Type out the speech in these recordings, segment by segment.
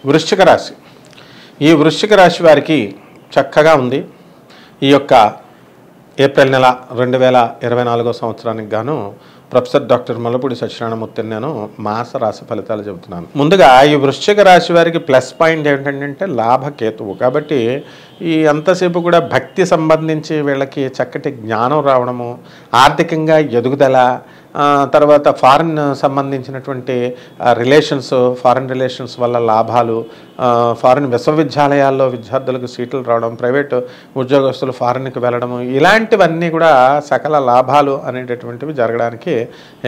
వృశ్చిక రాశి. ఈ వృశ్చిక రాశి వారికి చక్కగా ఉంది. ఈ యొక్క ఏప్రిల్ నెల 2024 సంవత్సరానికి గాను ప్రొఫెసర్ డాక్టర్ మల్లపూడి సత్యనారాయణమూర్తిని నేను మాస రాశి ఫలితాలు చెబుతున్నాను. ముందుగా ఈ వృశ్చిక రాశి వారికి ప్లస్ పాయింట్ ఏంటంటే లాభకేతువు. కాబట్టి ఈ అంతసేపు కూడా భక్తి సంబంధించి వీళ్ళకి చక్కటి జ్ఞానం రావడము, ఆర్థికంగా ఎదుగుదల, తర్వాత ఫారిన్ సంబంధించినటువంటి ఫారిన్ రిలేషన్స్ వల్ల లాభాలు, ఫారిన్ విశ్వవిద్యాలయాల్లో విద్యార్థులకు సీట్లు రావడం, ప్రైవేటు ఉద్యోగస్తులు ఫారిన్కి వెళ్ళడము, ఇలాంటివన్నీ కూడా సకల లాభాలు అనేటటువంటివి జరగడానికి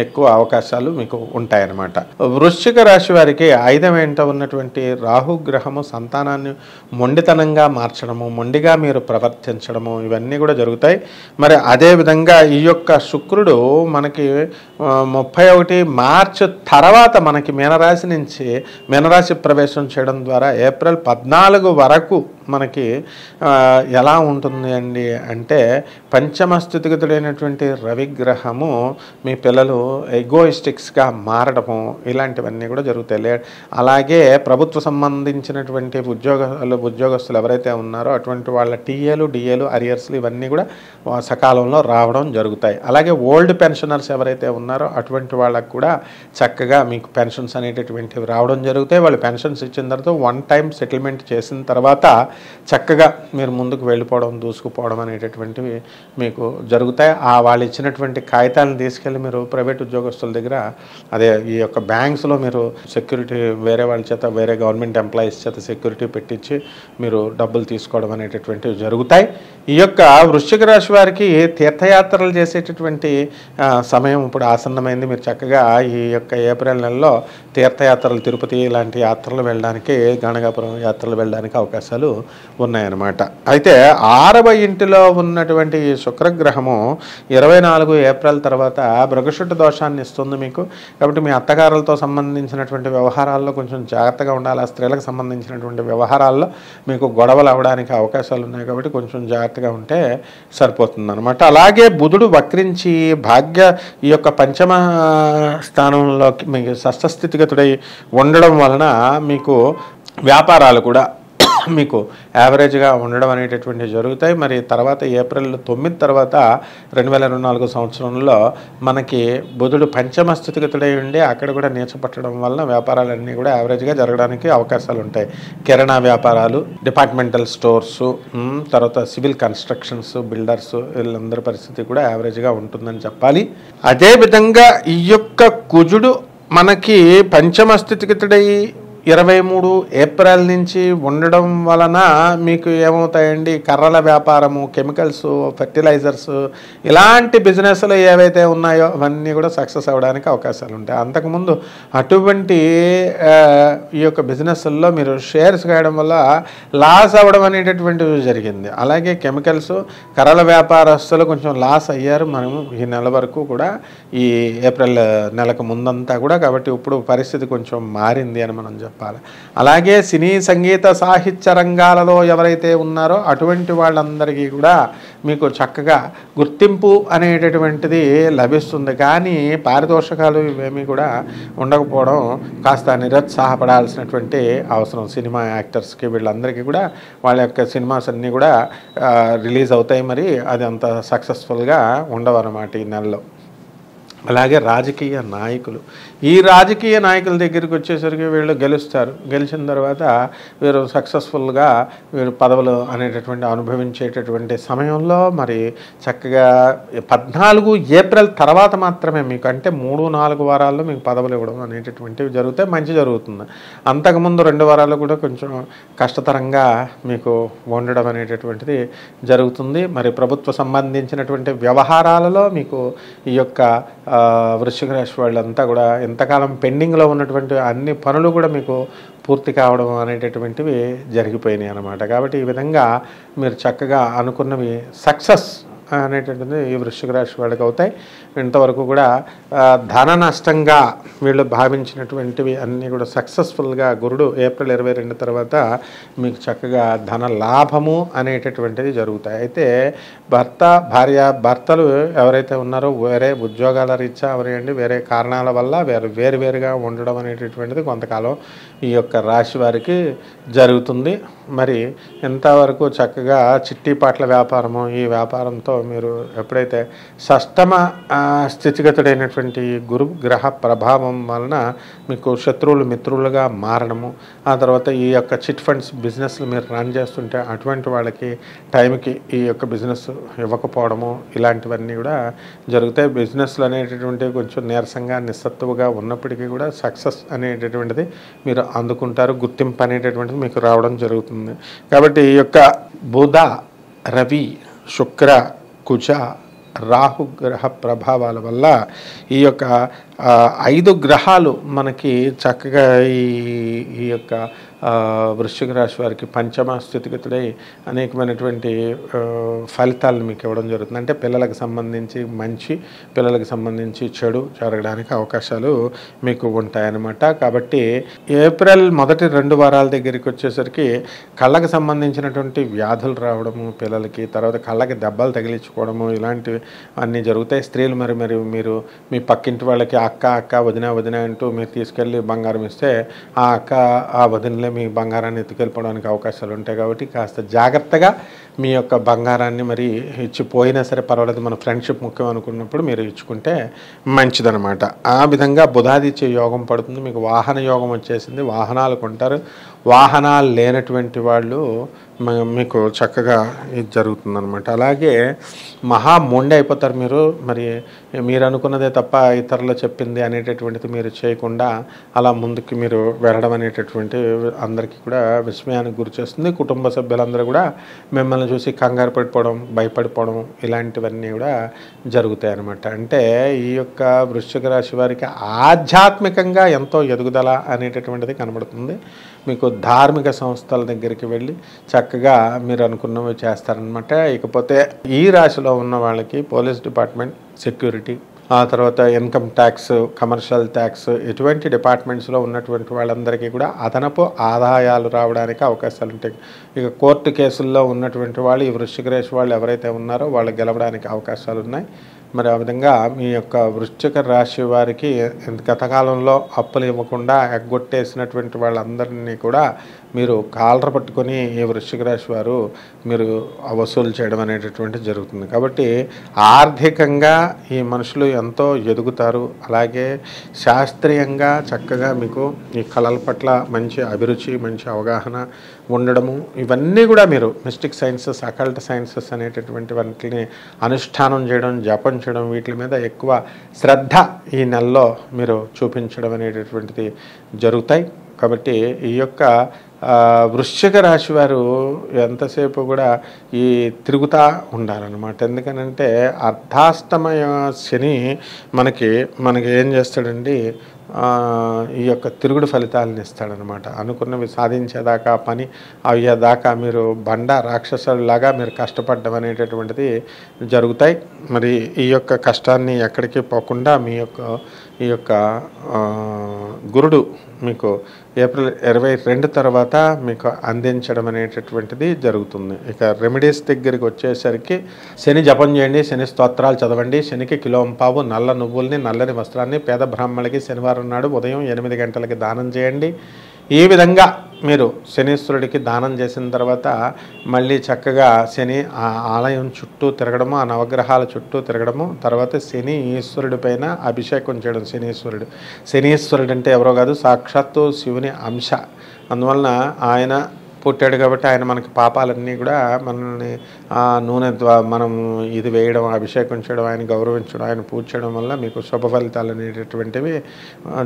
ఎక్కువ అవకాశాలు మీకు ఉంటాయన్నమాట. వృశ్చిక రాశి వారికి 5వ ఇంట ఉన్నటువంటి రాహుగ్రహము సంతానాన్ని మొండితనంగా మార్చడము, మొండిగా మీరు ప్రవర్తించడము, ఇవన్నీ కూడా జరుగుతాయి. మరి అదేవిధంగా ఈ యొక్క శుక్రుడు మనకి 31 మార్చ్ తర్వాత మనకి మీనరాశి ప్రవేశం చేయడం ద్వారా ఏప్రిల్ 14 వరకు మనకి ఎలా ఉంటుంది అండి అంటే, పంచమ స్థితిగతుడైనటువంటి రవిగ్రహము మీ పిల్లలు ఎగోయిస్టిక్స్గా మారడము, ఇలాంటివన్నీ కూడా జరుగుతాయి. అలాగే ప్రభుత్వ సంబంధించినటువంటి ఉద్యోగస్తులు ఎవరైతే ఉన్నారో అటువంటి వాళ్ళ టీఏలు, డిఏలు, అరియర్స్లు ఇవన్నీ కూడా సకాలంలో రావడం జరుగుతాయి. అలాగే ఓల్డ్ పెన్షనర్స్ ఎవరైతే ఉన్నారో అటువంటి వాళ్ళకు కూడా చక్కగా మీకు పెన్షన్స్ అనేటటువంటివి రావడం జరుగుతాయి. వాళ్ళు పెన్షన్స్ ఇచ్చిన తర్వాత 1 టైం సెటిల్మెంట్ చేసిన తర్వాత చక్కగా మీరు ముందుకు వెళ్ళిపోవడం, దూసుకుపోవడం అనేటటువంటివి మీకు జరుగుతాయి. వాళ్ళు ఇచ్చినటువంటి కాగితాలను తీసుకెళ్ళి మీరు ప్రైవేట్ ఉద్యోగస్తుల దగ్గర, అదే ఈ యొక్క బ్యాంక్స్లో మీరు సెక్యూరిటీ వేరే వాళ్ళ చేత, వేరే గవర్నమెంట్ ఎంప్లాయీస్ చేత సెక్యూరిటీ పెట్టించి మీరు డబ్బులు తీసుకోవడం అనేటటువంటివి జరుగుతాయి. ఈ యొక్క వృశ్చిక రాశి వారికి తీర్థయాత్రలు చేసేటటువంటి సమయం ఇప్పుడు ఆసన్నమైంది. మీరు చక్కగా ఈ యొక్క ఏప్రిల్ నెలలో తీర్థయాత్రలు, తిరుపతి ఇలాంటి యాత్రలు వెళ్ళడానికి, గణగాపురం యాత్రలు వెళ్ళడానికి అవకాశాలు ఉన్నాయన్నమాట. అయితే 6వ ఇంటిలో ఉన్నటువంటి శుక్రగ్రహము 24 ఏప్రిల్ తర్వాత భృగశుట్ట దోషాన్ని ఇస్తుంది మీకు. కాబట్టి మీ అత్తగారులతో సంబంధించినటువంటి వ్యవహారాల్లో కొంచెం జాగ్రత్తగా ఉండాలి. ఆ స్త్రీలకు సంబంధించినటువంటి వ్యవహారాల్లో మీకు గొడవలు అవ్వడానికి అవకాశాలు ఉన్నాయి. కాబట్టి కొంచెం జాగ్రత్తగా ఉంటే సరిపోతుంది అనమాట. అలాగే బుధుడు వక్రించి ఈ యొక్క పంచమ స్థానంలోకి మీకు షష్ఠస్థితిగతుడై ఉండడం వలన మీకు వ్యాపారాలు కూడా మీకు యావరేజ్గా ఉండడం అనేటటువంటివి జరుగుతాయి. మరి తర్వాత ఏప్రిల్ 9 తర్వాత 2024 సంవత్సరంలో మనకి బుధుడు పంచమ స్థితిగతుడై ఉండి అక్కడ కూడా నీచపట్టడం వలన వ్యాపారాలన్నీ కూడా యావరేజ్గా జరగడానికి అవకాశాలు ఉంటాయి. కిరాణా వ్యాపారాలు, డిపార్ట్మెంటల్ స్టోర్సు, తర్వాత సివిల్ కన్స్ట్రక్షన్స్, బిల్డర్స్, వీళ్ళందరి పరిస్థితి కూడా యావరేజ్గా ఉంటుందని చెప్పాలి. అదేవిధంగా ఈ యొక్క కుజుడు మనకి పంచమ స్థితిగతుడై 23 ఏప్రిల్ నుంచి ఉండడం వలన మీకు ఏమవుతాయండి, కర్రల వ్యాపారము, కెమికల్స్, ఫెర్టిలైజర్స్, ఇలాంటి బిజినెస్లు ఏవైతే ఉన్నాయో అవన్నీ కూడా సక్సెస్ అవ్వడానికి అవకాశాలు ఉంటాయి. అంతకుముందు అటువంటి ఈ యొక్క బిజినెస్ల్లో మీరు షేర్స్ కాయడం వల్ల లాస్ అవ్వడం అనేటటువంటివి జరిగింది. అలాగే కెమికల్స్, కర్రల వ్యాపారస్తులు కొంచెం లాస్ అయ్యారు మనము ఈ నెల వరకు కూడా, ఈ ఏప్రిల్ నెలకు ముందంతా కూడా. కాబట్టి ఇప్పుడు పరిస్థితి కొంచెం మారింది అని మనం చెప్పాలి. అలాగే సినీ, సంగీత, సాహిత్య రంగాలలో ఎవరైతే ఉన్నారో అటువంటి వాళ్ళందరికీ కూడా మీకు చక్కగా గుర్తింపు అనేటటువంటిది లభిస్తుంది. కానీ పారితోషికాలు ఇవేమీ కూడా ఉండకపోవడం కాస్త నిరుత్సాహపడాల్సినటువంటి అవసరం. సినిమా యాక్టర్స్కి వీళ్ళందరికీ కూడా వాళ్ళ యొక్క సినిమాస్ అన్నీ కూడా రిలీజ్ అవుతాయి. మరి అది అంత సక్సెస్ఫుల్గా ఉండవన్నమాట ఈ నెలలో. అలాగే రాజకీయ నాయకులు, ఈ రాజకీయ నాయకుల దగ్గరికి వచ్చేసరికి వీళ్ళు గెలుస్తారు. గెలిచిన తర్వాత వీరు సక్సెస్ఫుల్గా వీరు పదవులు అనేటటువంటి అనుభవించేటటువంటి సమయంలో మరి చక్కగా 14 ఏప్రిల్ తర్వాత మాత్రమే మీకు, అంటే 3-4 వారాల్లో మీకు పదవులు ఇవ్వడం అనేటటువంటివి జరుగుతాయి. మంచి జరుగుతుంది. అంతకుముందు 2 వారాలు కూడా కొంచెం కష్టతరంగా మీకు ఉండడం అనేటటువంటిది జరుగుతుంది. మరి ప్రభుత్వ సంబంధించినటువంటి వ్యవహారాలలో మీకు ఈ యొక్క వృశ్చిక రాశి వాళ్ళంతా కూడా ఎంతకాలం పెండింగ్లో ఉన్నటువంటి అన్ని పనులు కూడా మీకు పూర్తి కావడం అనేటటువంటివి జరిగిపోయినాయి అన్నమాట. కాబట్టి ఈ విధంగా మీరు చక్కగా అనుకున్నవి సక్సెస్ అనేటువంటిది ఈ వృశ్చిక రాశి వాళ్ళకి అవుతాయి. ఇంతవరకు కూడా ధన నష్టంగా వీళ్ళు భావించినటువంటివి అన్నీ కూడా సక్సెస్ఫుల్గా గురుడు ఏప్రిల్ 22 తర్వాత మీకు చక్కగా ధన లాభము అనేటటువంటిది జరుగుతాయి. అయితే భర్తలు ఎవరైతే ఉన్నారో వేరే ఉద్యోగాల రీత్యా అవనివ్వండి, వేరే కారణాల వల్ల వేరువేరుగా ఉండడం అనేటటువంటిది కొంతకాలం ఈ యొక్క రాశి వారికి జరుగుతుంది. మరి ఎంతవరకు చక్కగా చిట్టీపాట్ల వ్యాపారము, ఈ వ్యాపారంతో మీరు ఎప్పుడైతే షష్టమ స్థితిగతుడైనటువంటి గురు గ్రహ ప్రభావం వలన మీకు శత్రువులు మిత్రులుగా మారడము, ఆ తర్వాత ఈ యొక్క చిట్ ఫండ్స్ బిజినెస్లు మీరు రన్ చేస్తుంటే అటువంటి వాళ్ళకి టైంకి ఈ యొక్క బిజినెస్ ఇవ్వకపోవడము, ఇలాంటివన్నీ కూడా జరుగుతాయి. బిజినెస్లు అనేటటువంటివి కొంచెం నీరసంగా నిస్సత్తువుగా ఉన్నప్పటికీ కూడా సక్సెస్ అనేటటువంటిది మీరు అందుకుంటారు, గుర్తింపు అనేటటువంటిది మీకు రావడం జరుగుతుంది. కాబట్టి ఈ యొక్క బుధ, రవి, శుక్ర, కుజ, రాహు గ్రహ ప్రభావాల వల్ల ఈ యొక్క 5 గ్రహాలు మనకి చక్కగా ఈ యొక్క వృశ్చిక రాశి వారికి పంచమ స్థితిగతుడై అనేకమైనటువంటి ఫలితాలను మీకు ఇవ్వడం జరుగుతుంది. అంటే పిల్లలకు సంబంధించి మంచి, పిల్లలకు సంబంధించి చెడు జరగడానికి అవకాశాలు మీకు ఉంటాయన్నమాట. కాబట్టి ఏప్రిల్ మొదటి 2 వారాల దగ్గరికి వచ్చేసరికి కళ్ళకు సంబంధించినటువంటి వ్యాధులు రావడము పిల్లలకి, తర్వాత కళ్ళకి దెబ్బలు తగిలించుకోవడము, ఇలాంటివి అన్నీ జరుగుతాయి. స్త్రీలు మరి మీరు మీ పక్కింటి వాళ్ళకి అక్క వదిన అంటూ మీరు తీసుకెళ్ళి బంగారం ఇస్తే ఆ అక్క ఆ వదినలే మీ బంగారాన్ని ఎత్తుకెళ్ళిపోవడానికి అవకాశాలు ఉంటాయి. కాబట్టి కాస్త జాగ్రత్తగా మీ యొక్క బంగారాన్ని మరి ఇచ్చిపోయినా సరే పర్వాలేదు, మన ఫ్రెండ్షిప్ ముఖ్యం అనుకున్నప్పుడు మీరు ఇచ్చుకుంటే మంచిదనమాట. ఆ విధంగా బుధాదిత్య యోగం పడుతుంది. మీకు వాహన యోగం వచ్చేసింది, వాహనాలు కొంటారు. వాహనాలు లేనటువంటి వాళ్ళు మీకు చక్కగా ఇది జరుగుతుందనమాట. అలాగే మొండి అయిపోతారు మీరు అనుకున్నదే తప్ప ఇతరులు చెప్పింది అనేటటువంటిది మీరు చేయకుండా అలా ముందుకు మీరు వెళ్ళడం అనేటటువంటి అందరికీ కూడా విస్మయానికి గురి చేస్తుంది. కుటుంబ సభ్యులందరూ కూడా మిమ్మల్ని చూసి కంగారు పడిపోవడం, భయపడిపోవడం, ఇలాంటివన్నీ కూడా జరుగుతాయి అన్నమాట. అంటే ఈ యొక్క వృశ్చిక రాశి వారికి ఆధ్యాత్మికంగా ఎంతో ఎదుగుదల అనేటటువంటిది కనబడుతుంది. మీకు ధార్మిక సంస్థల దగ్గరికి వెళ్ళి చక్కగా మీరు అనుకున్నవి చేస్తారనమాట. ఇకపోతే ఈ రాశిలో ఉన్న వాళ్ళకి పోలీస్ డిపార్ట్మెంట్, సెక్యూరిటీ, ఆ తర్వాత ఇన్కమ్ ట్యాక్స్, కమర్షియల్ ట్యాక్స్, ఇటువంటి డిపార్ట్మెంట్స్లో ఉన్నటువంటి వాళ్ళందరికీ కూడా అదనపు ఆదాయాలు రావడానికి అవకాశాలు ఉంటాయి. ఇక కోర్టు కేసుల్లో ఉన్నటువంటి వాళ్ళు, ఈ వృశ్చిక రాశి వాళ్ళు ఎవరైతే ఉన్నారో వాళ్ళు గెలవడానికి అవకాశాలు ఉన్నాయి. మరి ఆ విధంగా మీ యొక్క వృశ్చిక రాశి వారికి గతకాలంలో అప్పులు ఇవ్వకుండా ఎగ్గొట్టేసినటువంటి వాళ్ళందరినీ కూడా మీరు కాలర పట్టుకొని ఈ వృశ్చిక రాశి వారు మీరు వసూలు చేయడం అనేటటువంటి జరుగుతుంది. కాబట్టి ఆర్థికంగా ఈ మనుషులు ఎంతో ఎదుగుతారు. అలాగే శాస్త్రీయంగా చక్కగా మీకు ఈ కళల పట్ల మంచి అభిరుచి, మంచి అవగాహన ఉండడము, ఇవన్నీ కూడా మీరు మిస్టిక్ సైన్సెస్, అకల్ట్ సైన్సెస్ అనేటటువంటి వాటిని అనుష్ఠానం చేయడం, జపం చేయడం, వీటి మీద ఎక్కువ శ్రద్ధ ఈ నెలలో మీరు చూపించడం అనేటటువంటిది జరుగుతాయి. కాబట్టి ఈ యొక్క వృశ్చిక రాశి వారు ఎంతసేపు కూడా ఈ తిరుగుతూ ఉండాలన్నమాట. ఎందుకనంటే అర్ధాష్టమయ శని మనకి ఏం చేస్తాడండి, ఈ యొక్క తిరుగుడు ఫలితాలను ఇస్తాడనమాట. అనుకున్నవి సాధించేదాకా, పని అయ్యేదాకా మీరు రాక్షసులాగా మీరు కష్టపడడం అనేటటువంటిది జరుగుతాయి. మరి ఈ యొక్క కష్టాన్ని ఎక్కడికి పోకుండా ఈ యొక్క గురుడు మీకు ఏప్రిల్ 22 తర్వాత మీకు అందించడం అనేటటువంటిది జరుగుతుంది. ఇక రెమెడీస్ దగ్గరికి వచ్చేసరికి శని జపం చేయండి, శని స్తోత్రాలు చదవండి, శనికి కిలోంపావు నల్ల నువ్వుల్ని, నల్లని వస్త్రాన్ని పేద బ్రాహ్మణులకి శనివారం నాడు ఉదయం 8 గంటలకి దానం చేయండి. ఈ విధంగా మీరు శనీశ్వరుడికి దానం చేసిన తర్వాత మళ్ళీ చక్కగా శని ఆలయం చుట్టూ తిరగడము, ఆ నవగ్రహాల చుట్టూ తిరగడము, తర్వాత శని ఈశ్వరుడి పైన అభిషేకం చేయడం. శనీశ్వరుడు అంటే ఎవరో కాదు, సాక్షాత్తు శివుని అంశ. అందువలన ఆయన పుట్టాడు కాబట్టి ఆయన మనకి పాపాలన్నీ కూడా మనల్ని నూనె మనం ఇది వేయడం, అభిషేకం చేయడం, ఆయన గౌరవించడం, ఆయన పూజ చేయడం వల్ల మీకు శుభ ఫలితాలు అనేటటువంటివి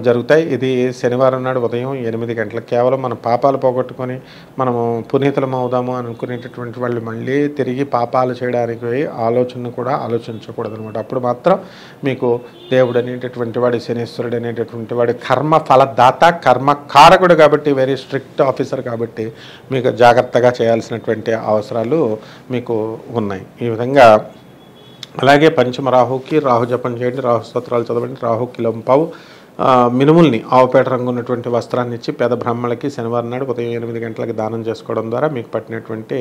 జరుగుతాయి. ఇది శనివారం నాడు ఉదయం 8 గంటలకు. కేవలం మన పాపాలు పోగొట్టుకొని మనము పునీతులం అవుదాము అనుకునేటటువంటి వాళ్ళు మళ్ళీ తిరిగి పాపాలు చేయడానికి ఆలోచన కూడా ఆలోచించకూడదు అనమాట. అప్పుడు మాత్రం మీకు దేవుడు అనేటటువంటి వాడు, శనీశ్వరుడు అనేటటువంటి వాడు కర్మ ఫలదాత, కర్మ కారకుడు కాబట్టి, వెరీ స్ట్రిక్ట్ ఆఫీసర్ కాబట్టి మీకు జాగ్రత్తగా చేయాల్సినటువంటి అవసరాలు మీకు ఉన్నాయి. ఈ విధంగా అలాగే పంచమ రాహుకి రాహు జపం చేయండి, రాహు స్తోత్రాలు చదవండి, రాహు కిలంపావు మినుముల్ని ఆవుపేట రంగు ఉన్నటువంటి వస్త్రాన్ని ఇచ్చి పేద బ్రాహ్మణులకి శనివారం నాడు ఉదయం 8 గంటలకి దానం చేసుకోవడం ద్వారా మీకు పట్టినటువంటి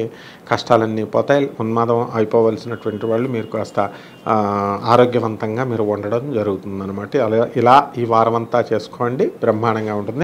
కష్టాలన్నీ పోతాయి. ఉన్మాదం అయిపోవలసినటువంటి వాళ్ళు మీరు కాస్త ఆరోగ్యవంతంగా మీరు ఉండడం జరుగుతుందన్నమాట. ఇలా ఈ వారం అంతా చేసుకోండి, బ్రహ్మాండంగా ఉంటుంది.